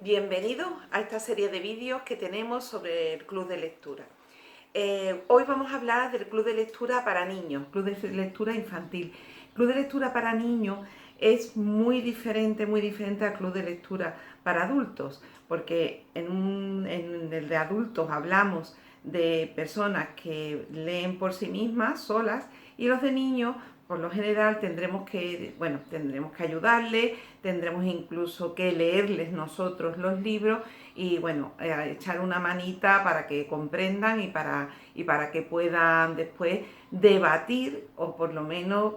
Bienvenidos a esta serie de vídeos que tenemos sobre el club de lectura. Hoy vamos a hablar del club de lectura para niños, club de lectura infantil. Club de lectura para niños es muy diferente al club de lectura para adultos, porque en el de adultos hablamos de personas que leen por sí mismas, solas, y los de niños, por lo general, tendremos que ayudarles, tendremos incluso que leerles nosotros los libros y echar una manita para que comprendan y para que puedan después debatir o por lo menos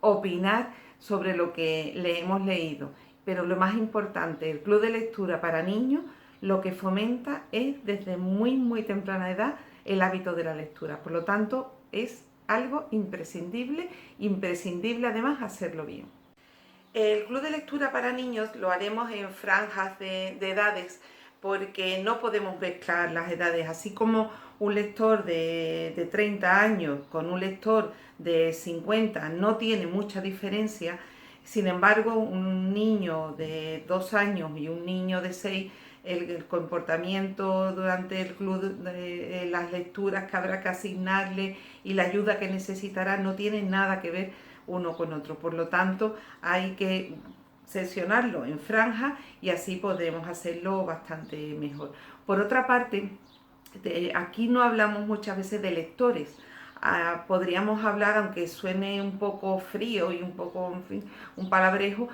opinar sobre lo que le hemos leído. Pero lo más importante, el club de lectura para niños lo que fomenta es desde muy temprana edad el hábito de la lectura. Por lo tanto, es algo imprescindible además hacerlo bien. El club de lectura para niños lo haremos en franjas de edades porque no podemos mezclar las edades, así como un lector de 30 años con un lector de 50 no tiene mucha diferencia. Sin embargo, un niño de 2 años y un niño de 6, el comportamiento durante el club, las lecturas que habrá que asignarle y la ayuda que necesitará no tiene nada que ver uno con otro. Por lo tanto, hay que sesionarlo en franja y así podemos hacerlo bastante mejor. Por otra parte, aquí no hablamos muchas veces de lectores. Podríamos hablar, aunque suene un poco frío y un poco, en fin, un palabrejo,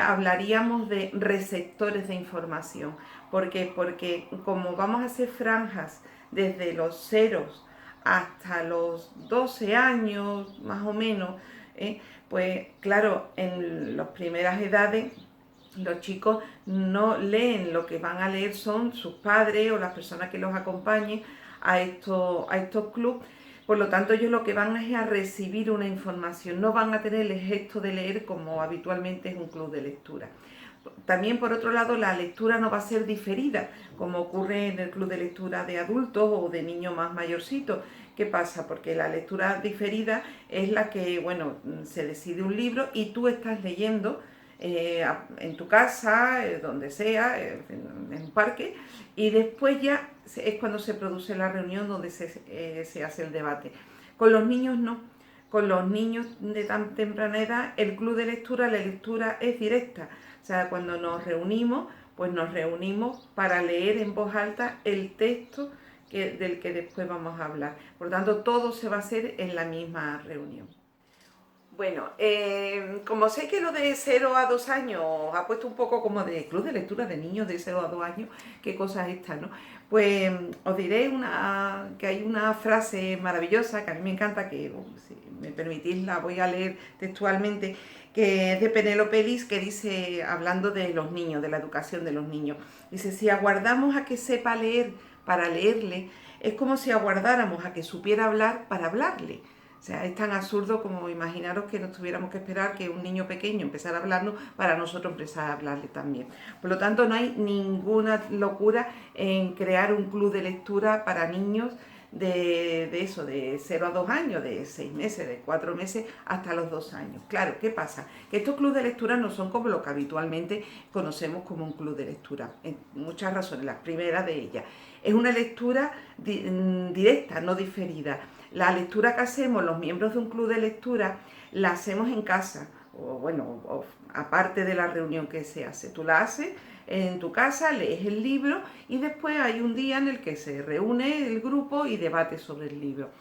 hablaríamos de receptores de información. ¿Por qué? Porque como vamos a hacer franjas desde los ceros hasta los 12 años, más o menos, pues claro, en las primeras edades los chicos no leen, lo que van a leer son sus padres o las personas que los acompañen a estos clubes. Por lo tanto, ellos lo que van es a recibir una información, no van a tener el gesto de leer como habitualmente es un club de lectura. También, por otro lado, la lectura no va a ser diferida, como ocurre en el club de lectura de adultos o de niños más mayorcitos. ¿Qué pasa? Porque la lectura diferida es la que, se decide un libro y tú estás leyendo en tu casa, donde sea, en un parque, y después ya es cuando se produce la reunión donde se hace el debate. Con los niños no. Con los niños de tan temprana edad, el club de lectura, la lectura es directa. O sea, cuando nos reunimos, pues nos reunimos para leer en voz alta el texto del que después vamos a hablar. Por lo tanto, todo se va a hacer en la misma reunión. Bueno, como sé que lo de 0 a 2 años ha puesto un poco como de club de lectura de niños de 0 a 2 años, qué cosas estas, ¿no? Pues os diré que hay una frase maravillosa que a mí me encanta, que si me permitís la voy a leer textualmente, que es de Penélope Elis, que dice, hablando de los niños, de la educación de los niños, dice: si aguardamos a que sepa leer para leerle, es como si aguardáramos a que supiera hablar para hablarle. O sea, es tan absurdo como imaginaros que nos tuviéramos que esperar que un niño pequeño empezara a hablarnos para nosotros empezar a hablarle también. Por lo tanto, no hay ninguna locura en crear un club de lectura para niños de 0 a 2 años, de 6 meses, de 4 meses hasta los 2 años. Claro, ¿qué pasa? Que estos clubes de lectura no son como lo que habitualmente conocemos como un club de lectura. En muchas razones, la primera de ellas. Es una lectura directa, no diferida. La lectura que hacemos los miembros de un club de lectura la hacemos en casa, o aparte de la reunión que se hace. Tú la haces en tu casa, lees el libro y después hay un día en el que se reúne el grupo y debate sobre el libro.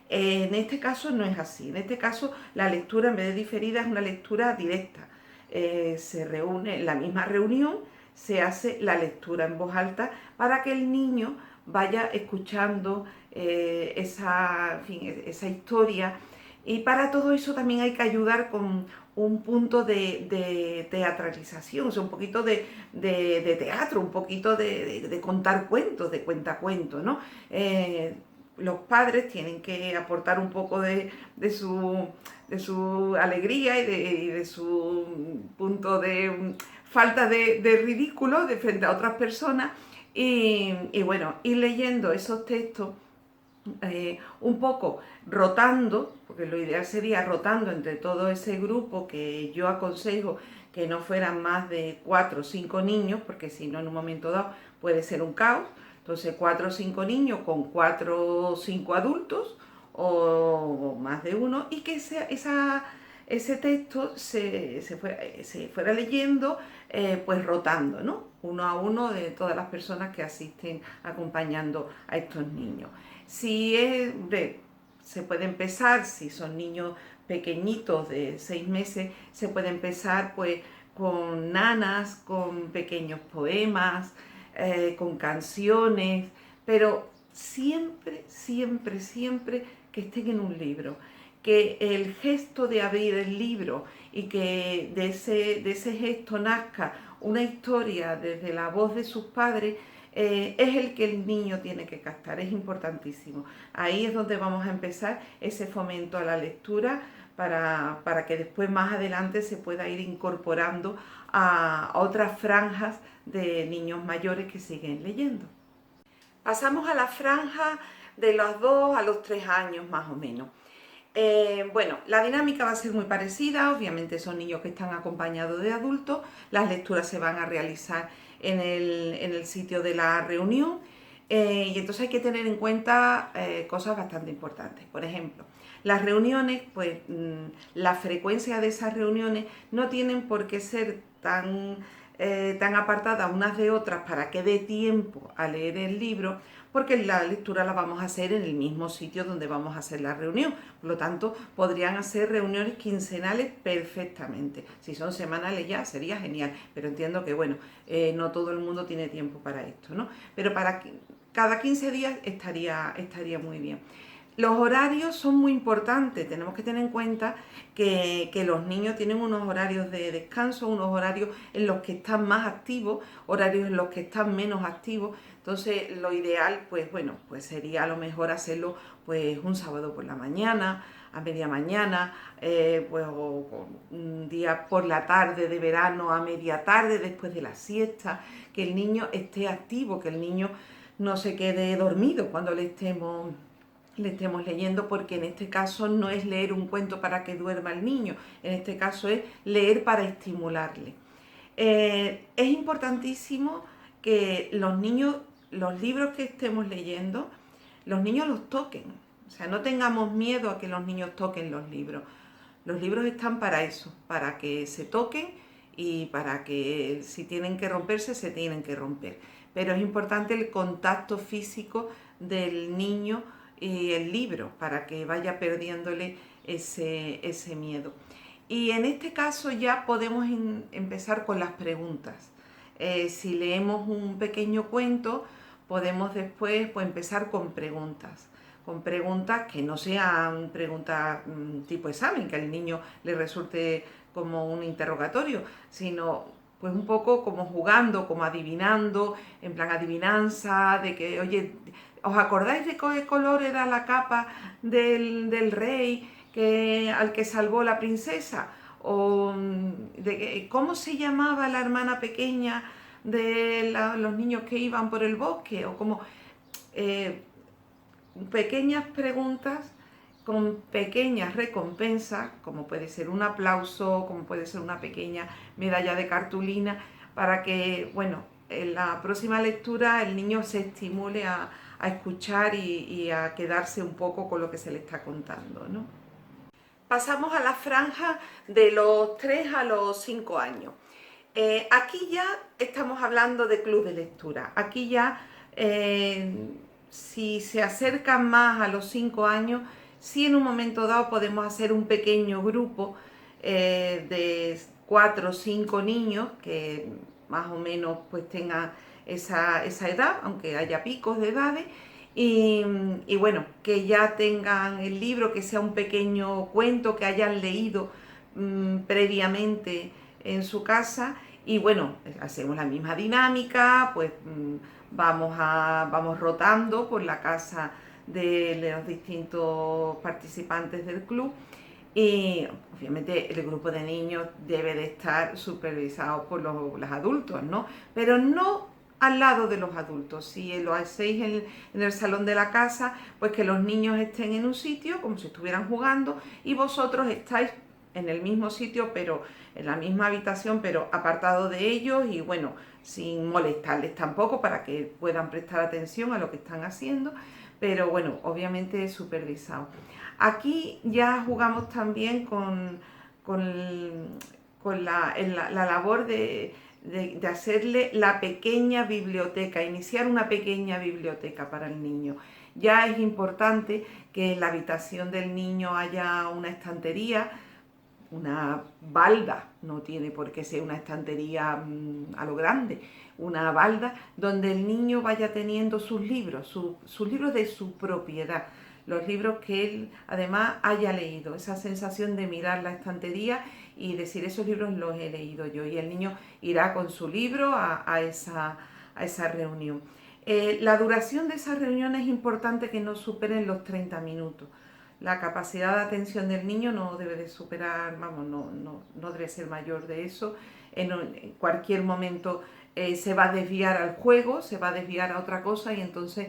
En este caso no es así. En este caso la lectura, en vez de diferida, es una lectura directa. Se reúne en la misma reunión, se hace la lectura en voz alta para que el niño vaya escuchando esa historia. Y para todo eso también hay que ayudar con un punto de teatralización, o sea, un poquito de teatro, un poquito de contar cuentos, de cuentacuentos, ¿no? Los padres tienen que aportar un poco de su alegría y de su punto de falta de ridículo de frente a otras personas y bueno, ir leyendo esos textos un poco rotando, porque lo ideal sería rotando entre todo ese grupo, que yo aconsejo que no fueran más de 4 o 5 niños, porque si no en un momento dado puede ser un caos. Entonces 4 o 5 niños con 4 o 5 adultos o más de uno, y que ese texto se fuera leyendo, pues rotando, ¿no? Uno a uno de todas las personas que asisten acompañando a estos niños. Si es, se puede empezar, si son niños pequeñitos de 6 meses, se puede empezar pues con nanas, con pequeños poemas, con canciones, pero siempre, siempre, siempre que estén en un libro. Que el gesto de abrir el libro y que de ese gesto nazca una historia desde la voz de sus padres, es el que el niño tiene que captar, es importantísimo. Ahí es donde vamos a empezar ese fomento a la lectura para que después más adelante se pueda ir incorporando a otras franjas de niños mayores que siguen leyendo. Pasamos a la franja de los 2 a los 3 años más o menos. Bueno, la dinámica va a ser muy parecida, obviamente son niños que están acompañados de adultos, las lecturas se van a realizar en el sitio de la reunión, y entonces hay que tener en cuenta cosas bastante importantes. Por ejemplo, las reuniones, pues la frecuencia de esas reuniones no tienen por qué ser tan apartadas unas de otras para que dé tiempo a leer el libro, porque la lectura la vamos a hacer en el mismo sitio donde vamos a hacer la reunión. Por lo tanto, podrían hacer reuniones quincenales perfectamente. Si son semanales ya, sería genial, pero entiendo que, bueno, no todo el mundo tiene tiempo para esto, ¿no? Pero para cada 15 días estaría muy bien. Los horarios son muy importantes, tenemos que tener en cuenta que los niños tienen unos horarios de descanso, unos horarios en los que están más activos, horarios en los que están menos activos. Entonces lo ideal, pues bueno, pues sería a lo mejor hacerlo pues un sábado por la mañana, a media mañana, pues o un día por la tarde de verano a media tarde, después de la siesta, que el niño esté activo, que el niño no se quede dormido cuando le estemos leyendo, porque en este caso no es leer un cuento para que duerma el niño, en este caso es leer para estimularle. Es importantísimo que los niños, los libros que estemos leyendo, los niños los toquen. O sea, no tengamos miedo a que los niños toquen los libros. Los libros están para eso, para que se toquen y para que si tienen que romperse, se tienen que romper. Pero es importante el contacto físico del niño y el libro para que vaya perdiéndole ese miedo. Y en este caso ya podemos empezar con las preguntas. Si leemos un pequeño cuento, podemos después pues, empezar con preguntas que no sean preguntas tipo examen, que al niño le resulte como un interrogatorio, sino pues un poco como jugando, como adivinando, en plan adivinanza, de que, oye, ¿os acordáis de qué color era la capa del rey al que salvó la princesa? O de cómo se llamaba la hermana pequeña de los niños que iban por el bosque, o como eh, pequeñas preguntas con pequeñas recompensas, como puede ser un aplauso, como puede ser una pequeña medalla de cartulina, para que, bueno, en la próxima lectura el niño se estimule a escuchar y a quedarse un poco con lo que se le está contando, ¿no? Pasamos a la franja de los 3 a los 5 años. Aquí ya estamos hablando de club de lectura. Aquí ya, si se acercan más a los 5 años, sí en un momento dado podemos hacer un pequeño grupo de 4 o 5 niños que más o menos pues tengan esa edad, aunque haya picos de edades, y bueno, que ya tengan el libro, que sea un pequeño cuento que hayan leído previamente en su casa. Y bueno, hacemos la misma dinámica, pues vamos rotando por la casa de los distintos participantes del club, y obviamente el grupo de niños debe de estar supervisado por los adultos, ¿no? Pero no al lado de los adultos. Si lo hacéis en el salón de la casa, pues que los niños estén en un sitio como si estuvieran jugando y vosotros estáis en el mismo sitio, pero en la misma habitación, pero apartado de ellos y bueno, sin molestarles tampoco para que puedan prestar atención a lo que están haciendo, pero bueno, obviamente supervisado. Aquí ya jugamos también con, con la labor de hacerle la pequeña biblioteca, iniciar una pequeña biblioteca para el niño. Ya es importante que en la habitación del niño haya una estantería, una balda, no tiene por qué ser una estantería a lo grande, una balda donde el niño vaya teniendo sus libros, sus libros de su propiedad, los libros que él además haya leído, esa sensación de mirar la estantería y decir esos libros los he leído yo, y el niño irá con su libro a esa reunión. La duración de esa reunión es importante que no superen los 30 minutos. La capacidad de atención del niño no debe de superar, vamos, no debe ser mayor de eso. En cualquier momento se va a desviar al juego, se va a desviar a otra cosa y entonces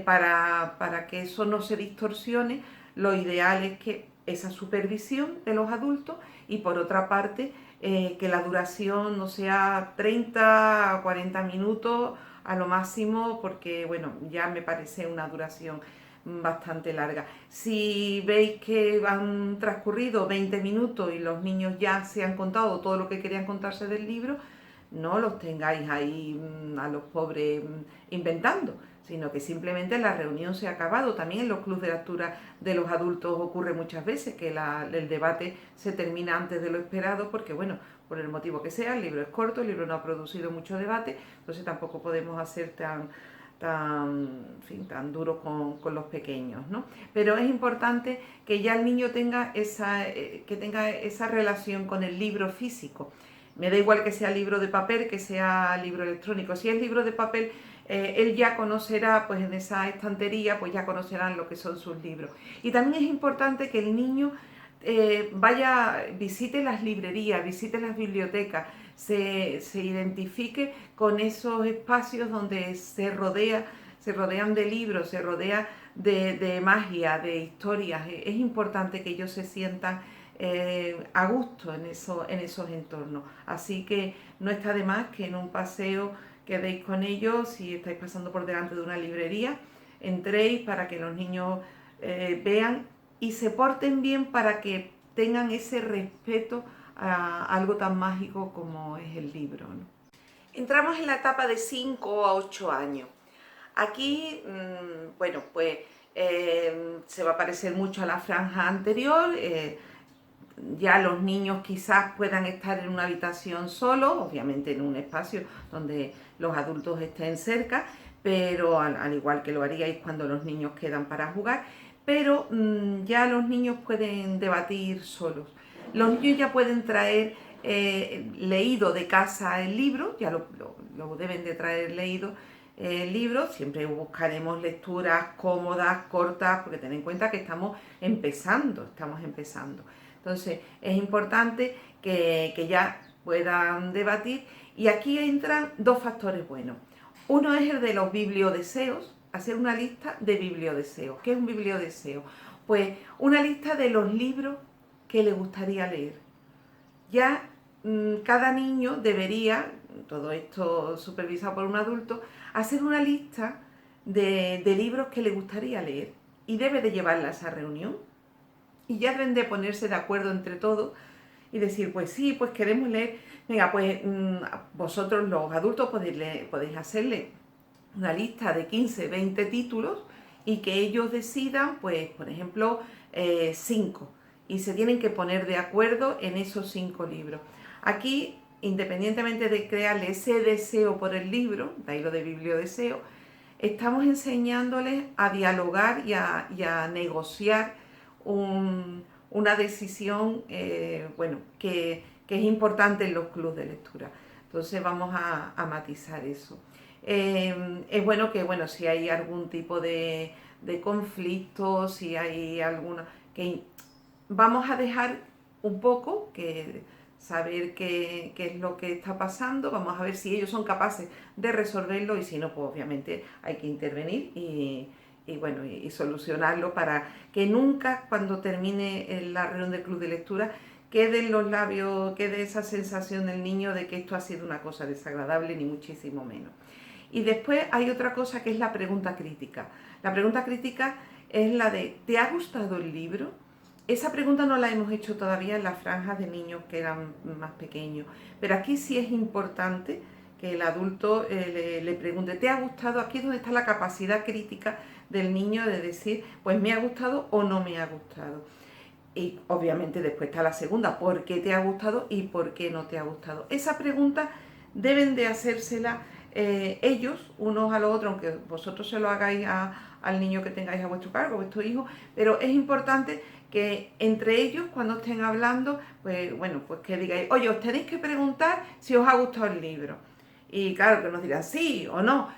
para que eso no se distorsione, lo ideal es que esa supervisión de los adultos y por otra parte que la duración no sea 30 a 40 minutos a lo máximo, porque bueno, ya me parece una duración bastante larga. Si veis que han transcurrido 20 minutos y los niños ya se han contado todo lo que querían contarse del libro, no los tengáis ahí a los pobres inventando, sino que simplemente la reunión se ha acabado. También en los clubes de lectura de los adultos ocurre muchas veces que el debate se termina antes de lo esperado porque, bueno, por el motivo que sea, el libro es corto, el libro no ha producido mucho debate, entonces tampoco podemos hacer tan duro con los pequeños, ¿no? Pero es importante que ya el niño tenga esa relación con el libro físico. Me da igual que sea libro de papel, que sea libro electrónico. Si es libro de papel, él ya conocerá, pues en esa estantería, pues ya conocerán lo que son sus libros. Y también es importante que el niño visite las librerías, visite las bibliotecas, se identifique con esos espacios donde se rodean de libros, se rodea de magia, de historias. Es importante que ellos se sientan a gusto en esos entornos. Así que no está de más que en un paseo quedéis con ellos, si estáis pasando por delante de una librería, entréis para que los niños vean y se porten bien para que tengan ese respeto a algo tan mágico como es el libro, ¿no? Entramos en la etapa de 5 a 8 años. Aquí, bueno, pues se va a parecer mucho a la franja anterior. Ya los niños quizás puedan estar en una habitación solos, obviamente en un espacio donde los adultos estén cerca, pero al igual que lo haríais cuando los niños quedan para jugar, pero ya los niños pueden debatir solos. Los niños ya pueden traer leído de casa el libro, ya lo deben de traer leído el libro, siempre buscaremos lecturas cómodas, cortas, porque ten en cuenta que estamos empezando. Entonces es importante que ya puedan debatir y aquí entran dos factores buenos. Uno es el de los bibliodeseos, hacer una lista de bibliodeseos. ¿Qué es un bibliodeseo? Pues una lista de los libros que le gustaría leer. Ya cada niño debería, todo esto supervisado por un adulto, hacer una lista de libros que le gustaría leer y debe de llevarla a esa reunión. Y ya deben de ponerse de acuerdo entre todos y decir, pues sí, pues queremos leer. Venga, pues vosotros los adultos podéis hacerle una lista de 15, 20 títulos y que ellos decidan, pues por ejemplo, 5. Y se tienen que poner de acuerdo en esos 5 libros. Aquí, independientemente de crearle ese deseo por el libro, de ahí lo de bibliodeseo, estamos enseñándoles a dialogar y a negociar una decisión bueno, que es importante en los clubes de lectura. Entonces vamos a matizar eso. Es bueno que, bueno, si hay algún tipo de conflicto, si hay alguna, que vamos a dejar un poco que saber qué es lo que está pasando, vamos a ver si ellos son capaces de resolverlo y si no, pues obviamente hay que intervenir y solucionarlo para que nunca cuando termine la reunión del club de lectura quede en los labios, quede esa sensación del niño de que esto ha sido una cosa desagradable, ni muchísimo menos. Y después hay otra cosa que es la pregunta crítica. La pregunta crítica es la de ¿te ha gustado el libro? Esa pregunta no la hemos hecho todavía en las franjas de niños que eran más pequeños, pero aquí sí es importante que el adulto le pregunte, ¿te ha gustado? Aquí es donde está la capacidad crítica del niño de decir, pues me ha gustado o no me ha gustado. Y obviamente después está la segunda, ¿por qué te ha gustado y por qué no te ha gustado? Esa pregunta deben de hacérsela ellos, unos a los otros, aunque vosotros se lo hagáis al niño que tengáis a vuestro cargo, a vuestro hijo, pero es importante que entre ellos, cuando estén hablando, pues bueno, pues que digáis, oye, os tenéis que preguntar si os ha gustado el libro. Y claro, que nos dirán sí o no,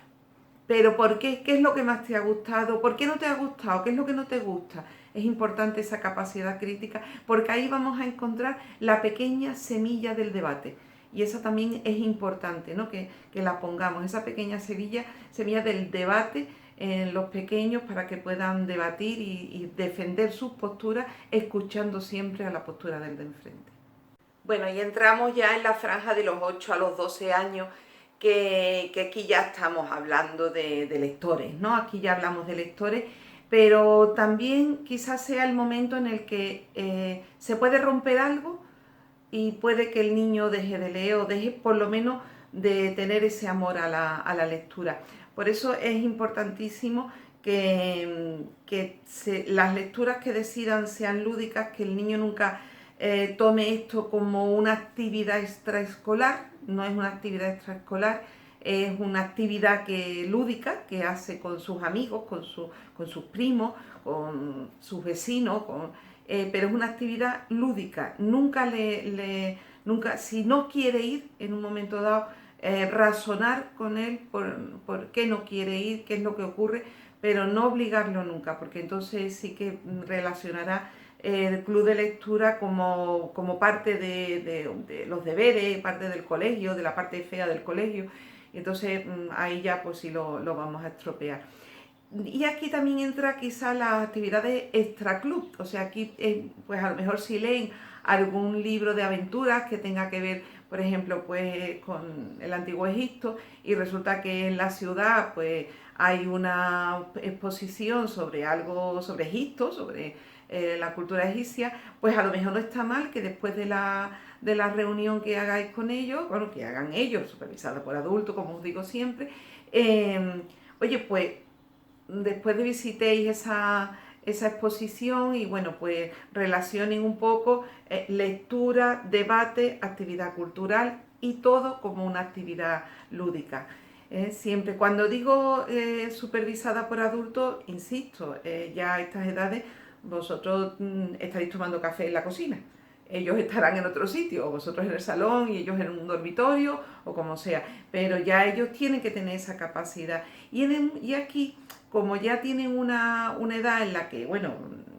pero ¿por qué? ¿Qué es lo que más te ha gustado? ¿Por qué no te ha gustado? ¿Qué es lo que no te gusta? Es importante esa capacidad crítica porque ahí vamos a encontrar la pequeña semilla del debate. Y esa también es importante, ¿no? Que la pongamos, esa pequeña semilla del debate en los pequeños para que puedan debatir y defender sus posturas, escuchando siempre a la postura del de enfrente. Bueno, y entramos ya en la franja de los 8 a los 12 años, que aquí ya estamos hablando de lectores, ¿no? Aquí ya hablamos de lectores, pero también quizás sea el momento en el que se puede romper algo y puede que el niño deje de leer o deje por lo menos de tener ese amor a la lectura. Por eso es importantísimo que las lecturas que decidan sean lúdicas, que el niño nunca tome esto como una actividad extraescolar, no es una actividad extraescolar, es una actividad lúdica que hace con sus amigos, con sus primos, con sus vecinos, pero es una actividad lúdica. Nunca, si no quiere ir en un momento dado, razonar con él por qué no quiere ir, qué es lo que ocurre, pero no obligarlo nunca, porque entonces sí que relacionará el club de lectura como parte de los deberes, parte del colegio, de la parte fea del colegio, y entonces ahí ya pues sí lo vamos a estropear. Y aquí también entra quizá las actividades extraclub, o sea, aquí pues a lo mejor si leen algún libro de aventuras que tenga que ver, por ejemplo, pues con el Antiguo Egipto y resulta que en la ciudad pues hay una exposición sobre algo, sobre Egipto, sobre la cultura egipcia, pues a lo mejor no está mal que después de la reunión que hagáis con ellos, bueno, que hagan ellos, supervisada por adultos, como os digo siempre, oye, pues después de visitéis esa exposición y bueno, pues relacionen un poco lectura, debate, actividad cultural y todo como una actividad lúdica. Siempre, cuando digo supervisada por adultos, insisto, ya a estas edades vosotros estaréis tomando café en la cocina. Ellos estarán en otro sitio, o vosotros en el salón y ellos en un dormitorio, o como sea. Pero ya ellos tienen que tener esa capacidad. Y aquí, como ya tienen una edad en la que, bueno,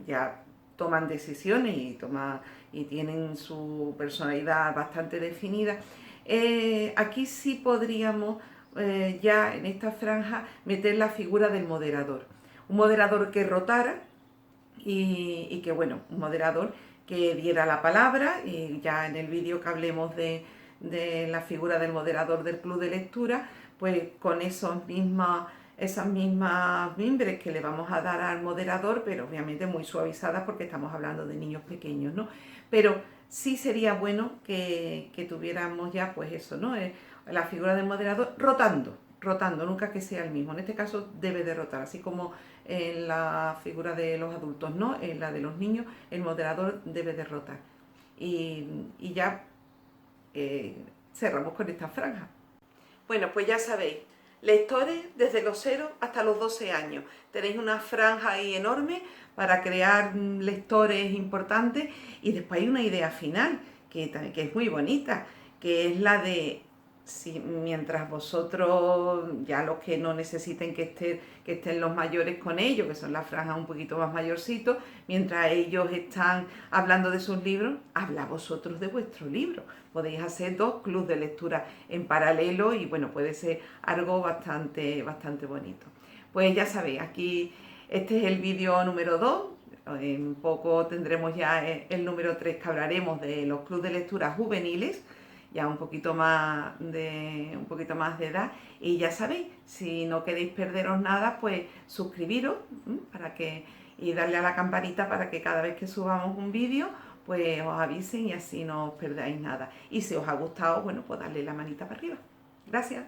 ya toman decisiones y tienen su personalidad bastante definida, aquí sí podríamos ya en esta franja meter la figura del moderador. Un moderador que rotara y que, bueno, un moderador que diera la palabra, y ya en el vídeo que hablemos de la figura del moderador del club de lectura, pues con esas mismas mimbres que le vamos a dar al moderador, pero obviamente muy suavizadas porque estamos hablando de niños pequeños, ¿no? Pero sí sería bueno que tuviéramos ya, pues eso, ¿no? La figura del moderador rotando, nunca que sea el mismo. En este caso debe de rotar, así como en la figura de los adultos, ¿no? En la de los niños, el moderador debe de rotar. Y ya cerramos con esta franja. Bueno, pues ya sabéis, lectores desde los 0 hasta los 12 años. Tenéis una franja ahí enorme para crear lectores importantes y después hay una idea final que es muy bonita, que es la de si mientras vosotros, ya los que no necesiten que estén los mayores con ellos, que son las franjas un poquito más mayorcitos, mientras ellos están hablando de sus libros, habla vosotros de vuestro libro. Podéis hacer 2 clubes de lectura en paralelo y bueno, puede ser algo bastante bonito. Pues ya sabéis, aquí este es el vídeo número 2. En poco tendremos ya el número 3, que hablaremos de los clubes de lectura juveniles, ya un poquito más de edad. Y ya sabéis, si no queréis perderos nada, pues suscribiros y darle a la campanita para que cada vez que subamos un vídeo, pues os avisen y así no os perdáis nada. Y si os ha gustado, bueno, pues darle la manita para arriba. Gracias.